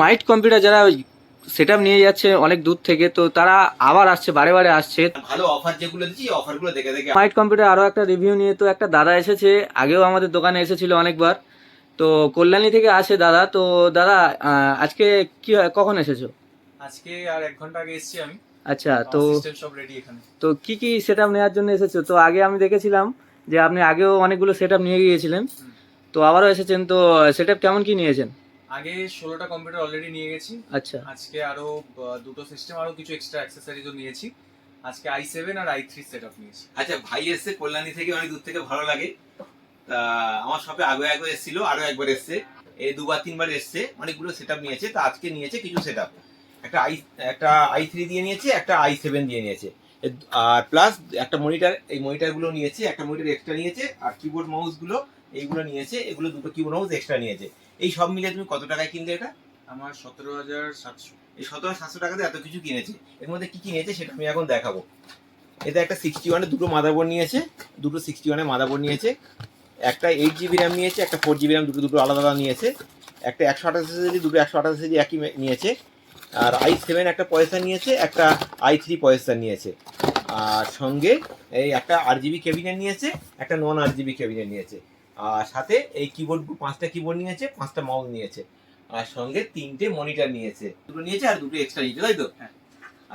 মাইট computer যারা setup নিয়ে যাচ্ছে অনেক দূর থেকে, তো তারা আবার আসছে, বারে বারে আসছে। ভালো অফার যেগুলো দিচ্ছি অফারগুলো দেখে দেখে মাইট কম্পিউটার আরো একটা রিভিউ নিয়ে তো একটা দাদা এসেছে, আগেও আমাদের দোকানে এসেছিল অনেকবার। তো কল্যাণী থেকে আসে দাদা। তো দাদা, আজকে কি কখন এসেছো? আজকে আর 1 ঘন্টা আগে এসেছি আমি। আচ্ছা, তো সিস্টেম সব রেডি এখানে। তো কি কি সেটআপ নেওয়ার জন্য এসেছো? তো আগে আমি দেখেছিলাম যে আপনি আগেও অনেকগুলো সেটআপ নিয়ে গিয়েছিলেন, তো আবারও এসেছেন। তো সেটআপ কেমন কি নিয়েছেন? আগে 16টা কম্পিউটার অলরেডি নিয়ে গেছি। আচ্ছা আজকে আরো দুটো সিস্টেম, আরো কিছু এক্সট্রা অ্যাক্সেসরিজও নিয়েছি। আজকে i7 আর i3 সেটআপ নিয়েছি। আচ্ছা, ভাই এসছে কল্যাণী থেকে, অনেক দূর থেকে, ভালো লাগে। তা আমার শপে আগে একবার এসেছিল, আরো একবার এসছে, এই দুবার তিনবার এসছে, অনেকগুলো সেটআপ নিয়েছে। তা আজকে নিয়েছে কিছু সেটআপ, একটা i3 দিয়ে নিয়েছে, একটা i7 দিয়ে নিয়েছে, আর প্লাস একটা মনিটর, এই মনিটরগুলো নিয়েছে, একটা মনিটর এক্সট্রা নিয়েছে, আর কিবোর্ড মাউস গুলো এইগুলো নিয়েছে, এগুলো দুটো কিবোর্ড মাউস এক্সট্রা নিয়েছে। এই সব মিলিয়ে তুমি কত টাকায় কিনলে এটা? আমার 17,700। এই 17,700 টাকাতে এত কিছু কিনেছে। এর মধ্যে কি কি নিয়েছে সেটা আমি এখন দেখাবো। এটা একটা 61-এর দুটো মাদারবোর্ড নিয়েছে, দুটো 61-এর মাদারবোর্ড নিয়েছে, একটা 8 GB র্যাম নিয়েছে, একটা 4 GB র্যাম, দুটো দুটো আলাদা আলাদা নিয়েছে, একটা 128 SSD, দুটো 128 SSD একই নিয়েছে, আর i7 একটা প্রসেসর নিয়েছে, একটা i3 প্রসেসর নিয়েছে, আর সঙ্গে এই একটা RGB ক্যাবিনেট নিয়েছে, একটা নন RGB ক্যাবিনেট নিয়েছে, আর সাথে এই কিবোর্ড 5টা কিবোর্ড নিয়েছে, 5টা মাউস নিয়েছে, আর সঙ্গে 3টে মনিটর নিয়েছে, দুটো নিয়েছে আর দুটো এক্সট্রা নিয়েছে, তাই তো? হ্যাঁ।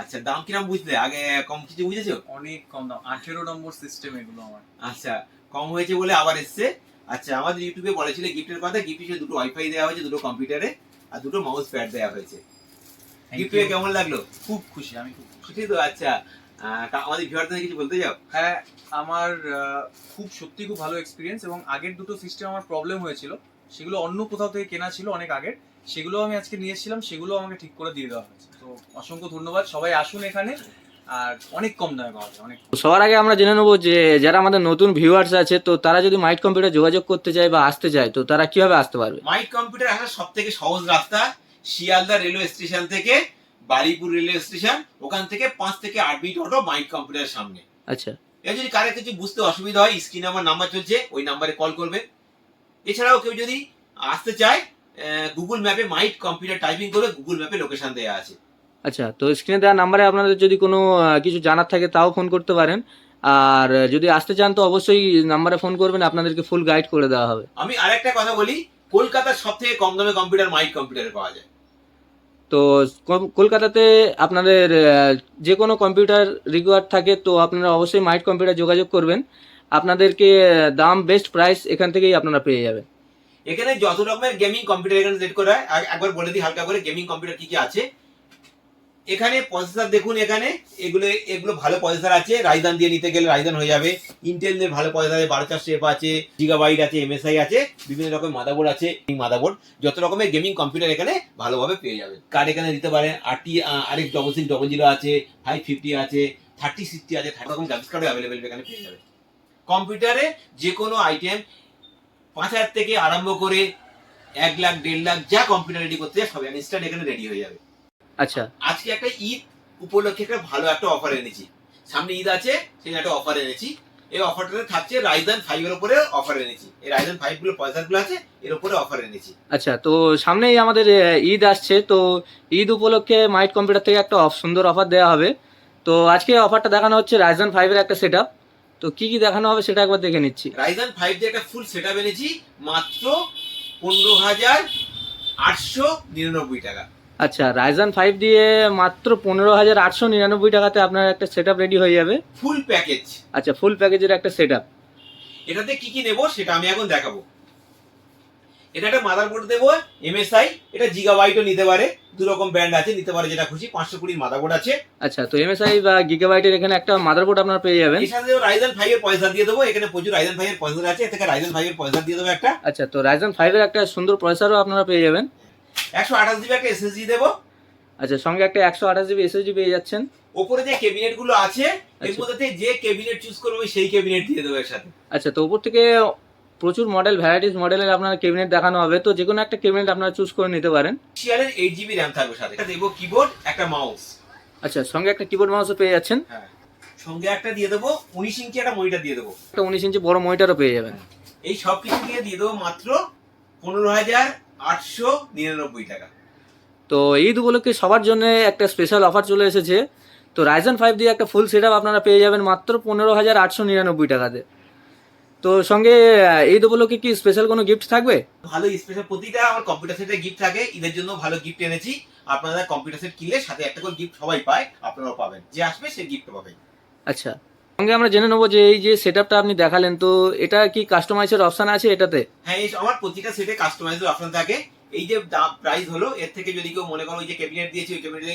আচ্ছা, দাম কিরম বুঝলে? আগে কম কিছু বুঝেছো? অনেক কম দাম, 18 নম্বর সিস্টেম এগুলো আমার। আচ্ছা, কম হয়েছে বলে আবার এসছে। আচ্ছা, আমাদের ইউটিউবে বলেছিল গিফটের কথা, গিফট হিসেবে দুটো ওয়াইফাই দেওয়া হয়েছে, দুটো কম্পিউটারে, আর দুটো মাউস প্যাড দেওয়া হয়েছে। গিফট পেয়ে কেমন লাগলো? খুব খুশি, আমি খুব খুশি। খুশি তো? আচ্ছা, আমাদের ভিউয়ারদের কিছু বলতে যাও? হ্যাঁ, আমার খুব সত্যি খুব ভালো এক্সপিরিয়েন্স। এবং আগের দুটো সিস্টেম আমার প্রবলেম হয়েছিল, সেগুলো অন্য কোথাও থেকে কেনা ছিল অনেক আগের, সেগুলো আমি আজকে নিয়েছিলাম, সেগুলো আমাকে ঠিক করে দিয়ে দেওয়া হয়েছে। তো অসংখ্য ধন্যবাদ, সবাই আসুন এখানে, আর অনেক কম দামে পাওয়া যায়, অনেক। সবার আগে আমরা জেনে নেবো যে যারা আমাদের নতুন ভিউয়ার্স আছে, তো তারা যদি মাইট কম্পিউটার যোগাযোগ করতে চায় বা আসতে চায়, তো তারা কিভাবে আসতে পারবে? মাইট কম্পিউটার আসার সব থেকে সহজ রাস্তা, শিয়ালদা রেলওয়ে স্টেশন থেকে বারুইপুর রেলওয়ে স্টেশন, ওখান থেকে 5 থেকে 8 মিনিট অটো মাইট কম্পিউটারের সামনে। আচ্ছা, এর যদি কারো কিছু বুঝতে অসুবিধা হয়, স্ক্রিনে আমার নাম্বার চলছে, ওই নাম্বারে কল করবে। এছাড়াও কেউ যদি আসতে চায়, গুগল ম্যাপে মাইট কম্পিউটার টাইপিং করে গুগল ম্যাপে লোকেশন দেওয়া আছে। আচ্ছা, তো স্ক্রিনে দেওয়া নাম্বারে আপনাদের যদি কোনো কিছু জানার থাকে তাও ফোন করতে পারেন। আর যদি আসতে চান তো অবশ্যই নাম্বারে ফোন করবেন, আপনাদেরকে ফুল গাইড করে দেওয়া হবে। আমি আরেকটা কথা বলি, কলকাতার সব থেকে কম দামে কম্পিউটার মাইট কম্পিউটারে পাওয়া যায়। তো কলকাতাতে আপনাদের যে কোনো কম্পিউটার রিকোয়ার্ড থাকে, তো আপনারা অবশ্যই মাইট কম্পিউটার যোগাযোগ করবেন। আপনাদেরকে দাম বেস্ট প্রাইস এখান থেকেই আপনারা পেয়ে যাবেন। এখানে যত রকমের গেমিং কম্পিউটার এখানে সেট করা হয়। একবার বলে দিই হালকা করে গেমিং কম্পিউটার কি কি আছে। এখানে প্রসেসর দেখুন, এখানে এগুলো এগুলো ভালো প্রসেসর আছে, রাইজান দিয়ে নিতে গেলে রাইজান হয়ে যাবে। ইন্টেল এর ভালো প্রসেসর আছে, 12400F আছে, জিগাবাইট আছে, MSI আছে, বিভিন্ন রকম মাদারবোর্ড আছে। এই মাদারবোর্ড যত রকমের গেমিং কম্পিউটার এখানে ভালোভাবে পেয়ে যাবে। কার্ড এখানে দিতে পারেন, RX 6600 আছে, 550 আছে, 3060 আছে, রকম গ্রাফিক্স কার্ডও অ্যাভেলেবেল এখানে পেয়ে যাবে। কম্পিউটারে যে কোনো আইটেম 5,000 থেকে আরম্ভ করে 1 লাখ 1.5 লাখ যা কম্পিউটার রেডি করতে যায় সব ইনস্ট্যান্ট এখানে রেডি হয়ে যাবে। আচ্ছা, আজকে একটা ঈদ উপলক্ষে একটা ভালো একটা অফার এনেছি, সামনে ঈদ আছে, সেই একটা অফার এনেছি। এই অফারটাতে থাকছে রাইজান 5 এর উপরে অফার এনেছি। এই রাইজান 5 গুলো প্রসেসরগুলো আছে, এর উপরে অফার এনেছি। আচ্ছা, তো সামনেই আমাদের ঈদ আসছে, তো ঈদ উপলক্ষে মাইট কম্পিউটার থেকে একটা সুন্দর অফার দেওয়া হবে। তো আজকে অফারটা দেখানো হচ্ছে রাইজন 5-এর একটা সেটআপ। তো কি কি দেখানো হবে সেটা একবার দেখে নিচ্ছি। রাইজান 5 দিয়ে একটা ফুল সেটআপ এনেছি মাত্র 15,899 টাকা। আচ্ছা, রাইজন 5 দিয়ে মাত্র 15,899 টাকাতে আপনার একটা সেটআপ রেডি হয়ে যাবে, ফুল প্যাকেজ। আচ্ছা, ফুল প্যাকেজের একটা সেটআপ। এটাতে কি কি নেব সেটা আমি এখন দেখাবো। এটা একটা মাদারবোর্ড দেবো MSI, এটা জিগাবাইটও নিতে পারে, দু রকম ব্র্যান্ড আছে, নিতে পারে যেটা খুশি। 520 মাদারবোর্ড আছে। আচ্ছা, তো MSI বা গিগাবাইটের এখানে একটা মাদারবোর্ড আপনারা পেয়ে যাবেন। এর সাথে রাইজেন 5 এর পয়সা দিয়ে দেবো, এখানে প্রচুর রাইজেন 5 এর পয়সা আছে, এর থেকে রাইজেন 5 এর পয়সা দিয়ে দেবো একটা। আচ্ছা, তো রাইজন 5-এর একটা সুন্দর প্রসেসরও আপনারা পেয়ে যাবেন। 128 জিবি একটা SSD দেবো। আচ্ছা, সঙ্গে একটা 128 জিবি SSD পেয়ে যাচ্ছেন। উপরে যে ক্যাবিনেট গুলো আছে এর আচ্ছা। মধ্যে যে ক্যাবিনেট চুজ করবে সেই ক্যাবিনেট দিয়ে দেবো এর সাথে। আচ্ছা, তো উপর থেকে প্রচুর মডেল, ভ্যারাইটিস মডেলের আপনার ক্যাবিনেট দেখানো হবে, তো যে কোনো একটা ক্যাবিনেট আপনারা চুজ করে নিতে পারেন। শিয়ালের 8 GB র্যাম থাকবে সাথে। এটা দেবো কিবোর্ড, একটা মাউস। আচ্ছা, সঙ্গে একটা কিবোর্ড মাউসও পেয়ে যাচ্ছেন। হ্যাঁ, সঙ্গে একটা দিয়ে দেবো 19 ইঞ্চি একটা মনিটর দিয়ে দেবো। একটা 19 ইঞ্চি বড় মনিটরও পেয়ে যাবেন। এই সব কিছু দিয়ে দেবো মাত্র 15,899 টাকা। তো ঈদ উপলক্ষে সবার জন্য একটা স্পেশাল অফার চলে এসেছে। তো রাইজেন 5 দিয়ে একটা ফুল সেট আপনারা পেয়ে যাবেন মাত্র 15,899 টাকাতে। তো সঙ্গে ঈদ উপলক্ষে কি স্পেশাল কোনো গিফট থাকবে? ভালো স্পেশাল প্রতিটা আমার কম্পিউটার সেটে গিফট থাকে, ঈদের জন্য ভালো গিফট এনেছি। আপনারা কম্পিউটার সেট কিনলে সাথে একটা করে গিফট সবাই পায়, আপনারাও পাবেন, যে আসবে সে গিফট পাবে। আচ্ছা, সঙ্গে আমরা জেনে নেবো যে এই যে সেটআপটা আপনি দেখালেন, তো এটা কি কাস্টমাইজের অপশন আছে এটাতে? হ্যাঁ, এই আমার প্রতিটা সেটে কাস্টমাইজের অপশন থাকে। এই যে প্রাইস হলো, এর থেকে যদি কেউ মনে করো ওই যে ক্যাবিনেট দিয়েছি, ওই ক্যাবিনেট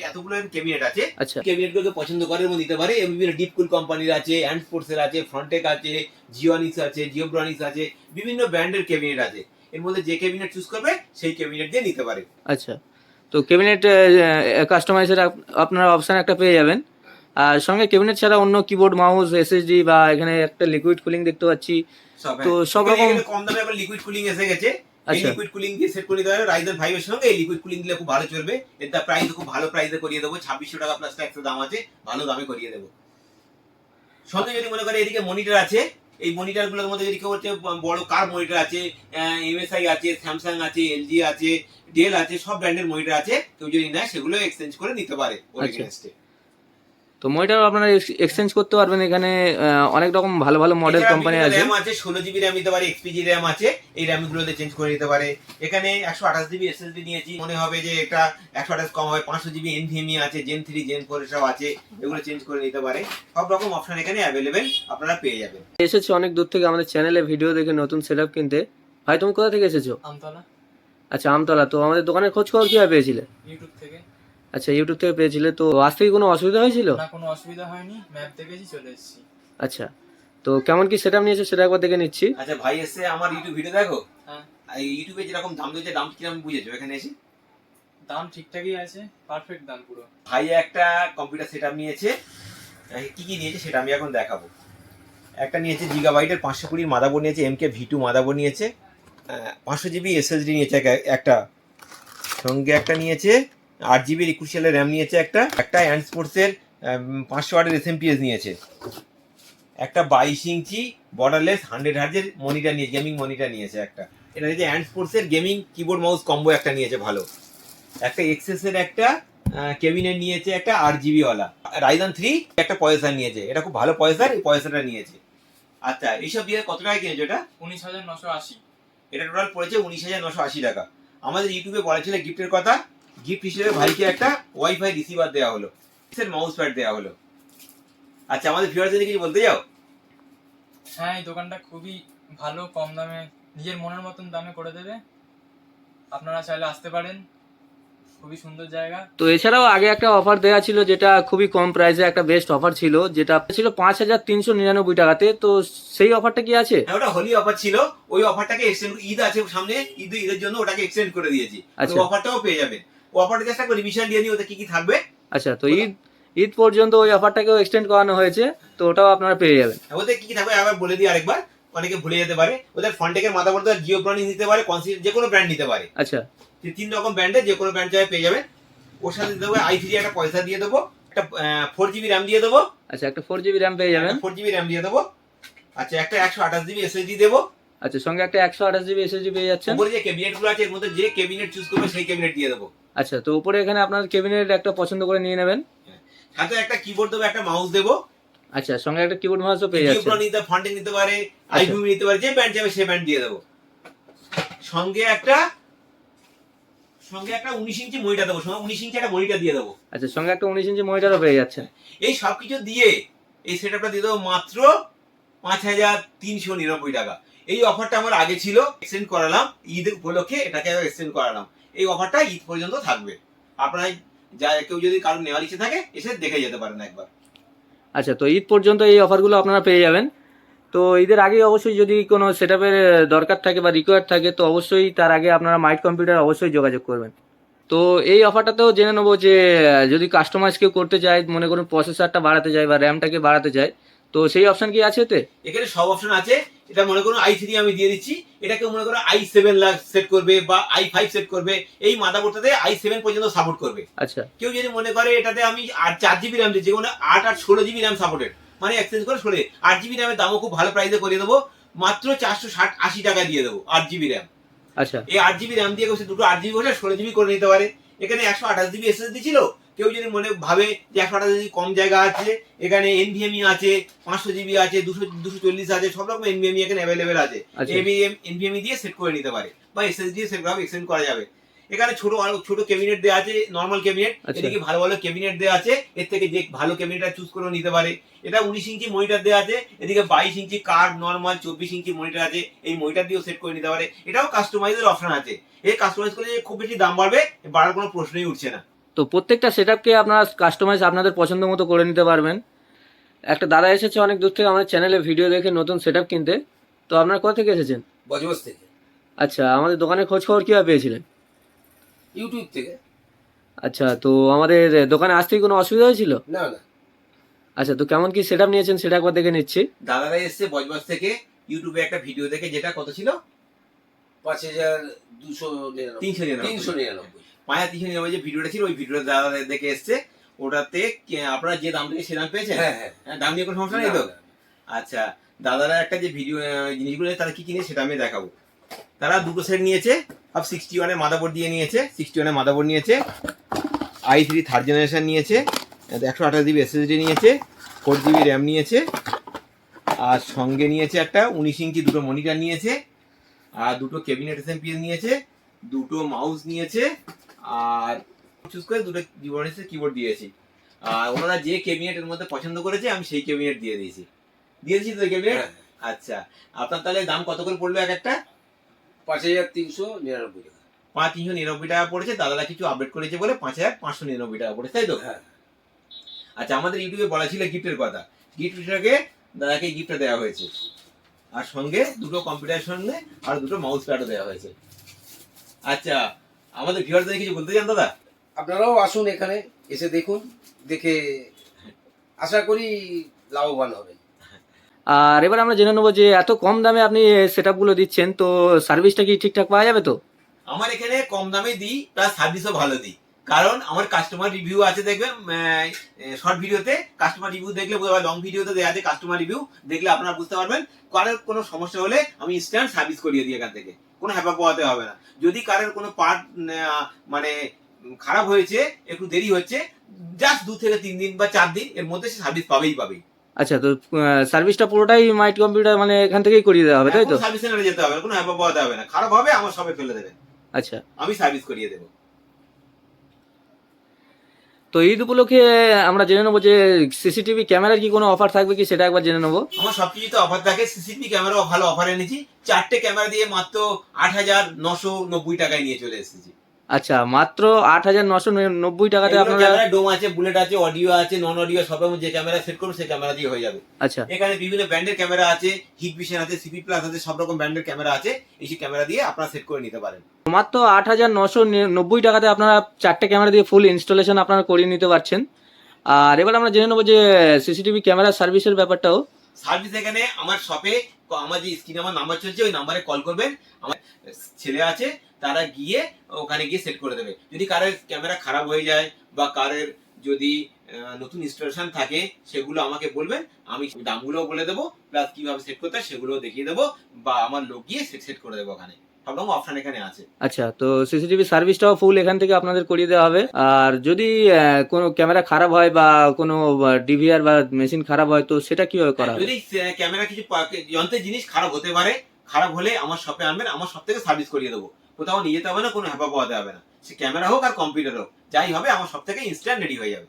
এতগুলো ক্যাবিনেট আছে, আচ্ছা ক্যাবিনেট গুলোকে পছন্দ করে এবং দিতে পারে। এবং বিভিন্ন ডিপকুল কোম্পানির আছে, হ্যান্ড স্পোর্টসের আছে, ফ্রন্টেক আছে, জিওনিক্স আছে, জিওব্রনিক্স আছে, বিভিন্ন ব্র্যান্ডের ক্যাবিনেট আছে। এর মধ্যে যে ক্যাবিনেট চুজ করবে সেই ক্যাবিনেট দিয়ে নিতে পারে। আচ্ছা, তো ক্যাবিনেট কাস্টমাইজের আপনারা অপশন একটা পেয়ে যাবেন। আর সঙ্গে ক্যাবিনেট ছাড়া অন্য কিবোর্ড, মাউস, এসএসডি বা এখানে একটা লিকুইড কুলিং দেখতে পাচ্ছি। তো সব রকম কম দামে আবার লিকুইড কুলিং এসে গেছে। এই আচ্ছা লিকুইড কুলিং দিয়ে সেট করে দিতে পারে রাইজেন 5 এর সঙ্গে। এই লিকুইড কুলিং দিলে খুব ভালো চলবে। এর প্রাইস খুব ভালো প্রাইসে করিয়ে দেবো, 2600 টাকা প্লাস ট্যাক্স দাম আছে, ভালো দামে করিয়ে দেবো। সঙ্গে যদি মনে করে এদিকে মনিটর আছে, এই মনিটর গুলোর মধ্যে যদি কেউ হচ্ছে বড় কার মনিটর আছে, এমএসআই আছে, স্যামসাং আছে, এলজি আছে, ডেল আছে, সব ব্র্যান্ডের মনিটর আছে। কেউ যদি নেয় সেগুলো এক্সচেঞ্জ করে নিতে পারে ওর এগেইনস্টে। তো মনিটর আপনারা এক্সচেঞ্জ করতে পারবেন। এখানে অনেক রকম ভালো ভালো মডেল কোম্পানি আছে। র‍্যাম আছে, 16 জিবি র‍্যাম নিতে পারে, এক্সপিজি র‍্যাম আছে, এই র‍্যাম গুলোতে চেঞ্জ করে নিতে পারে। এখানে 128 জিবি এসএসডি নিয়েছি, মনে হবে যে এটা 128 কম হবে, 500 জিবি এনভিএমই আছে, জেন 3 জেন 4 সব আছে, এগুলো চেঞ্জ করে নিতে পারে। সব রকম অপশন এখানে অ্যাভেলেবেল, আপনারা পেয়ে যাবেন। এসেছে অনেক দূর থেকে আমাদের চ্যানেলে ভিডিও দেখে নতুন সেটআপ কিনতে। ভাই তুমি কোথা থেকে এসেছো? আমতলা। আচ্ছা আমতলা। তো আমাদের দোকানের খোঁজ খবর কিভাবে পেয়েছিলে? ইউটিউব থেকে। আচ্ছা ইউটিউব থেকে পেয়েছিলে। তো আসতে কি কোনো অসুবিধা হয়েছিল? না, কোনো অসুবিধা হয়নি, ম্যাপ দেখেছি চলে এসেছি। আচ্ছা, তো কেমন কি সেটআপ নিয়েছে সেটা একবার দেখে নিচ্ছি। আচ্ছা ভাই এসে আমার ইউটিউব ভিডিও দেখো। হ্যাঁ, এই ইউটিউবে যেরকম দাম দিয়েছে, দাম কিরকম বুঝেছো এখানে এসে? দাম ঠিকঠাকই আছে, পারফেক্ট দাম পুরো। ভাই একটা কম্পিউটার সেটআপ নিয়েছে, কি কি নিয়েছে সেটা আমি এখন দেখাবো। একটা নিয়েছে গিগাবাইটের 520 মাদারবোর্ড নিয়েছে, এমকে ভি2 মাদারবোর্ড নিয়েছে, 500 জিবি এসএসডি নিয়েছে একটা, সঙ্গে একটা নিয়েছে 8 জিবি রিকুশিয়ালের র্যাম নিয়েছে, একটা হ্যান্ড স্পোর্টসের 500 ওয়াটের এসএমপিএস নিয়েছে, একটা 22 ইঞ্চি বর্ডারলেস 100 হার্জের মনিটর নিয়ে গেমিং মনিটর নিয়েছে একটা। এটা হচ্ছে হ্যান্ড স্পোর্টসের গেমিং কিবোর্ড মাউস কম্বো একটা নিয়েছে ভালো। একটা এক্সেসের একটা ক্যাবিনেট নিয়েছে, একটা 8 জিবি ওয়ালা রাইজেন 3 একটা প্রসেসর নিয়েছে, এটা খুব ভালো প্রসেসর, এই প্রসেসরটা নিয়েছে। আচ্ছা এইসব দিয়ে কত টাকা কিনেছো এটা? 19,980। এটা টোটাল পড়েছে 19,980 টাকা। আমাদের ইউটিউবে বলেছিল গিফটের কথা, গিফট হিসেবে ভাইকে একটা ওয়াইফাই রিসিভার দেওয়া হলো, মাউস প্যাড দেওয়া হলো। আচ্ছা আমাদের ভিউয়ারদের কিছু বলতে যাও? হ্যাঁ, এই দোকানটা খুবই ভালো, কম দামে নিজের মনের মতন দামে করে দেবে। আপনারা চাইলে আসতে পারেন, খুবই সুন্দর জায়গা। তো এছাড়াও আগে একটা অফার দেওয়া ছিল যেটা খুবই কম প্রাইসে একটা বেস্ট অফার ছিল, যেটা ছিল 5,399 টাকাতে। তো সেই অফারটা কি আছে? হ্যাঁ, ওটা হোলি অফার ছিল, ওই অফারটাকে এক্সটেন্ড, ঈদ আছে সামনে, ঈদের জন্য ওটাকে এক্সটেন্ড করে দিয়েছি। আচ্ছা। ওই অফারটাও পেয়ে যাবেন। ও অফারটা জাস্ট একবার রিভিশন দিয়ে নিই ওতে কি কি থাকবে। আচ্ছা, তো ঈদ পর্যন্ত ওই অফারটাকেও এক্সটেন্ড করানো হয়েছে, তো ওটাও আপনারা পেয়ে যাবেন। ওতে কি কি থাকবে আবার বলে দিই আরেকবার, অনেকে ভুলে যেতে পারে। ওদের ফন্টেকের মাদারবোর্ড জিওব্রনিক্স নিতে পারে, যে কোনো ব্র্যান্ড নিতে পারে। আচ্ছা, 3 রকম ব্র্যান্ডের যে কোনো ব্র্যান্ড চাই পেয়ে যাবেন। ওর সাথে দেবো i3 একটা পয়সা দিয়ে দেবো, একটা 4 জিবি র্যাম দিয়ে দেবো। আচ্ছা একটা 4 জিবি র্যাম পেয়ে যাবেন। 4 জিবি র্যাম দিয়ে দেবো। আচ্ছা একটা 128 জিবি এসএসডি দেবো। আচ্ছা, সঙ্গে একটা 128 জিবি এসএসডি পেয়ে যাচ্ছেন। উপরে যে ক্যাবিনেট গুলো আছে এর মধ্যে যে ক্যাবিনেট চুজ করবে সেই ক্যাবিনেট দিয়ে দেবো। আচ্ছা, তো উপরে এখানে আপনার ক্যাবিনেট একটা পছন্দ করে নিয়ে নেবেন। সাথে একটা কিবোর্ড দেবো, একটা মাউস দেবো। আচ্ছা, সঙ্গে একটা কিবোর্ড মাউসও পেয়ে যাচ্ছেন। জিওব্রনিক্স নিতে, ফন্টেক নিতে পারে, আইভিমি নিতে পারে, যে ব্র্যান্ড চাইবে সেই ব্র্যান্ড দিয়ে দেবো। সঙ্গে একটা 19 ইঞ্চি মনিটর দেবো, সঙ্গে 19 ইঞ্চি একটা মনিটর দিয়ে দেবো। আচ্ছা, সঙ্গে একটা 19 ইঞ্চি মনিটরও পেয়ে যাচ্ছেন। এই সবকিছু দিয়ে এই সেটআপটা দিয়ে দেবো মাত্র 5,399 টাকা। এই অফারটা আমার আগে ছিল, এক্সটেন্ড করালাম ঈদ উপলক্ষে, এটাকে এক্সটেন্ড করালাম। এই অফারটা ঈদ পর্যন্ত থাকবে। আপনারা কেউ যদি কারো নেওয়ার ইচ্ছে থাকে এসে দেখে যেতে পারেন একবার। আচ্ছা, তো ঈদ পর্যন্ত এই অফারগুলো আপনারা পেয়ে যাবেন। তো ঈদের আগে অবশ্যই যদি কোনো সেটআপের দরকার থাকে বা রিকোয়ার্ড থাকে, তো অবশ্যই তার আগে আপনারা মাইট কম্পিউটার অবশ্যই যোগাযোগ করবেন। তো এই অফারটাতেও জেনে নেবো যে যদি কাস্টমাইজ কেউ করতে চায়, মনে করুন প্রসেসরটা বাড়াতে চায় বা র্যামটাকে বাড়াতে চায়, তো সেই অপশন কি আছে এতে? এখানে সব অপশন আছে। এটা মনে করুন i3 আমি দিয়ে দিচ্ছি, এটাকে মনে করুন i7 সেট করবে বা i5 সেট করবে। এই মাদারবোর্ডটাতে i7 পর্যন্ত সাপোর্ট করবে। আচ্ছা, কেউ যদি মনে করে এটাতে আমি 4 জিবি র্যাম দিচ্ছি, যেমন 8 আর 16 জিবি র্যাম সাপোর্টেড, মানে এক্সচেঞ্জ করে 8 জিবি র্যামের দামও খুব ভালো প্রাইসে করিয়ে দেবো, মাত্র 480 টাকা দিয়ে দেবো 8 জিবি র্যাম। আচ্ছা এই 8 জিবি র্যাম দিয়ে দুটো 8 জিবি বসে 16 জিবি করে নিতে পারে। এখানে 128 জিবি এসএসডি ছিল, কেউ যদি মনে ভাবে যে 128 জিবি কম জায়গা আছে, এখানে এনভিএমই আছে, 500 জিবি আছে, 240 আছে, সব রকম এনভিএমই এখানে অ্যাভেলেবেল আছে। আচ্ছা এনভিএমই দিয়ে সেট করে নিতে পারে বা এসএসডি সেট ভাবে এক্সটেন্ড করা যাবে। এখানে ছোট ক্যাবিনেট দেওয়া আছে, নরমাল ক্যাবিনেট। আচ্ছা। এদিকে ভালো ভালো ক্যাবিনেট দেওয়া আছে, এর থেকে যে ভালো ক্যাবিনেটটা চুজ করে নিতে পারে। এটা 19 ইঞ্চি মনিটর দেওয়া আছে, এদিকে 22 ইঞ্চি কার্ভ নরমাল 24 ইঞ্চি মনিটর আছে, এই মনিটর দিয়েও সেট করে নিতে পারে। এটাও কাস্টমাইজের অপশন আছে। এই কাস্টমাইজ করলে যে খুব বেশি দাম বাড়বে, বাড়ার কোনো প্রশ্নই উঠছে না। তো প্রত্যেকটা সেটআপকে আপনারা কাস্টমাইজ আপনাদের পছন্দ মতো করে নিতে পারবেন। একটা দাদা এসেছে অনেক দূর থেকে আমাদের চ্যানেলে ভিডিও দেখে নতুন সেটআপ কিনতে। তো আপনারা কোথা থেকে এসেছেন? বজবজ থেকে, আচ্ছা, আমাদের দোকানের খোঁজ খবর কীভাবে পেয়েছিলেন? ইউটিউব থেকে। আচ্ছা, তো আমাদের দোকানে আসতে কি কোনো অসুবিধা হয়েছিল? না না, আচ্ছা, তো কেমন কি সেটআপ নিয়েছেন সেটা একবার দেখে নিচ্ছি। দাদারা এসছে বজবজ থেকে, ইউটিউবে একটা ভিডিও দেখে, যেটা কত ছিল 5299, 399, 399। 5399 যে ভিডিওটা ছিল, ওই ভিডিওটা দাদা দেখে এসছে। ওটাতে আপনারা যে দাম থেকে সে দাম পেয়েছেন? হ্যাঁ হ্যাঁ, হ্যাঁ, দাম নিয়ে কোনো সমস্যা নেই তো? আচ্ছা, দাদারা একটা যে ভিডিও জিনিসগুলো তারা কি কিনে সেটা আমি দেখাবো। তারা দুটো সেট নিয়েছে, সব 61 এর মাদারবোর্ড দিয়ে নিয়েছে, 61 এর মাদারবোর্ড নিয়েছে, i3 থার্ড জেনারেশন নিয়েছে, 128 জিবি এসএসডি নিয়েছে, 4 জিবি র্যাম নিয়েছে, আর সঙ্গে নিয়েছে একটা 19 ইঞ্চি দুটো মনিটর নিয়েছে, আর দুটো ক্যাবিনেট এসএমপিএস নিয়েছে, দুটো মাউস নিয়েছে, আর চুজ করে দুটো কিবোর্ড দিয়েছি। আর ওনারা যে ক্যাবিনেটের মধ্যে পছন্দ করেছে আমি সেই ক্যাবিনেট দিয়ে দিয়েছি তো ক্যাবিনেট। হ্যাঁ। আচ্ছা, আপনার তাহলে দাম কত করে পড়লো এক একটা? 5399 টাকা। 5399 টাকা পড়েছে। দাদারা কিছু আপডেট করেছে বলে 5599 টাকা পড়েছে, তাই তো? হ্যাঁ। আচ্ছা, আমাদের ইউটিউবে বলা ছিল গিফটের কথা, গিফটটাকে দাদাকে গিফটটা দেওয়া হয়েছে, আর সঙ্গে দুটো কম্পিউটারের সঙ্গে আর দুটো মাউস প্যাডও দেওয়া হয়েছে। আচ্ছা, আমাদের ভিউয়ারদের কিছু বলতে চান দাদা? আপনারাও আসুন, এখানে এসে দেখুন, দেখে আশা করি লাভবান হবেন। আর এবার আমরা জেনে নেবো যে এত কম দামে আপনি সেটআপগুলো দিচ্ছেন, তো সার্ভিসটা কি ঠিকঠাক পাওয়া যাবে তো? আমার এখানে কম দামে দিই, প্লাস সার্ভিসও ভালো দিই, কারণ আমার কাস্টমার রিভিউ আছে। দেখবেন শর্ট ভিডিওতে কাস্টমার রিভিউ দেখলে, লং ভিডিওতে দেওয়া আছে কাস্টমার রিভিউ, দেখলে আপনারা বুঝতে পারবেন। কারোর কোনো সমস্যা হলে আমি ইনস্ট্যান্ট সার্ভিস করিয়ে দিই এখান থেকে, কোনো হ্যাপা পোহাতে হবে না। যদি কারোর কোনো পার্ট মানে খারাপ হয়েছে, একটু দেরি হচ্ছে, জাস্ট 2 থেকে 3 দিন বা 4 দিন এর মধ্যে সে সার্ভিস পাবেই। আচ্ছা, তো সার্ভিসটা পুরোটাই মাইট কম্পিউটার মানে এখান থেকেই করিয়ে দেওয়া হবে, তাই তো? সার্ভিস সেন্টারে যেতে হবে না, কোনো হ্যাপা পোহাতে হবে না। খারাপ হবে আমার সবে ফেলে দেবেন, আচ্ছা, আমি সার্ভিস করিয়ে দেবো। তো ঈদ উপলক্ষে আমরা জেনে নেবো যে সিসিটিভি ক্যামেরার কি কোনো অফার থাকবে কি সেটা একবার জেনে নেবো। আমার সবকিছুতে অফার থাকে। সিসিটিভি ক্যামেরাও ভালো অফার এনেছি, 4টে ক্যামেরা দিয়ে মাত্র 8990 টাকায় নিয়ে চলে এসেছি। আচ্ছা, মাত্র 8990 টাকাতে আপনারা। ক্যামেরা ডোম আছে, বুলেট আছে, অডিও আছে, নন অডিও, সব রকম যে ক্যামেরা সেট করবো সেই ক্যামেরা দিয়ে হয়ে যাবে। আচ্ছা, এখানে বিভিন্ন ব্র্যান্ডের ক্যামেরা আছে, হিগভিশন আছে, সিপি প্লাস আছে, সব রকম ব্র্যান্ডের ক্যামেরা আছে। এই ক্যামেরা দিয়ে আপনারা সেট করে নিতে পারেন। মাত্র 8990 টাকাতে আপনারা 4টে ক্যামেরা দিয়ে ফুল ইনস্টলেশন আপনারা করিয়ে নিতে পারছেন। আর এবার আমরা জেনে নেবো যে সিসিটিভি ক্যামেরা সার্ভিসের ব্যাপারটাও। সার্ভিস এখানে আমার শপে, আমার যে স্ক্রিনে আমার নাম্বার চলছে ওই নাম্বারে কল করবেন, আমার ছেলে আছে, তারা গিয়ে ওখানে গিয়ে সেট করে দেবে। যদি কারোর ক্যামেরা খারাপ হয়ে যায় বা কারোর যদি নতুন ইনস্টলেশন থাকে, সেগুলো আমাকে বলবেন, আমি দামগুলোও বলে দেবো, প্লাস কিভাবে সেট করতে হয় সেগুলোও দেখিয়ে দেবো, বা আমার লোক গিয়ে সেট করে দেবো। ওখানে সব রকম অপশন এখানে আছে। আচ্ছা, তো সিসিটিভি সার্ভিসটাও ফুল এখান থেকে আপনাদের করিয়ে দেওয়া হবে। আর যদি কোনো ক্যামেরা খারাপ হয় বা কোনো ডিভিআর বা মেশিন খারাপ হয়, তো সেটা কিভাবে করা হবে? যদি ক্যামেরা কিছু যন্ত্রের জিনিস খারাপ হতে পারে, খারাপ হলে আমার শপে আনবেন, আমার শপ থেকে সার্ভিস করিয়ে দেবো। কোথাও নিয়ে যেতে হবে না, কোনো হ্যাপা পাওয়াতে হবে না। সে ক্যামেরা হোক আর কম্পিউটার হোক, যাই হবে আমার শপ থেকে ইনস্ট্যান্ট রেডি হয়ে যাবে।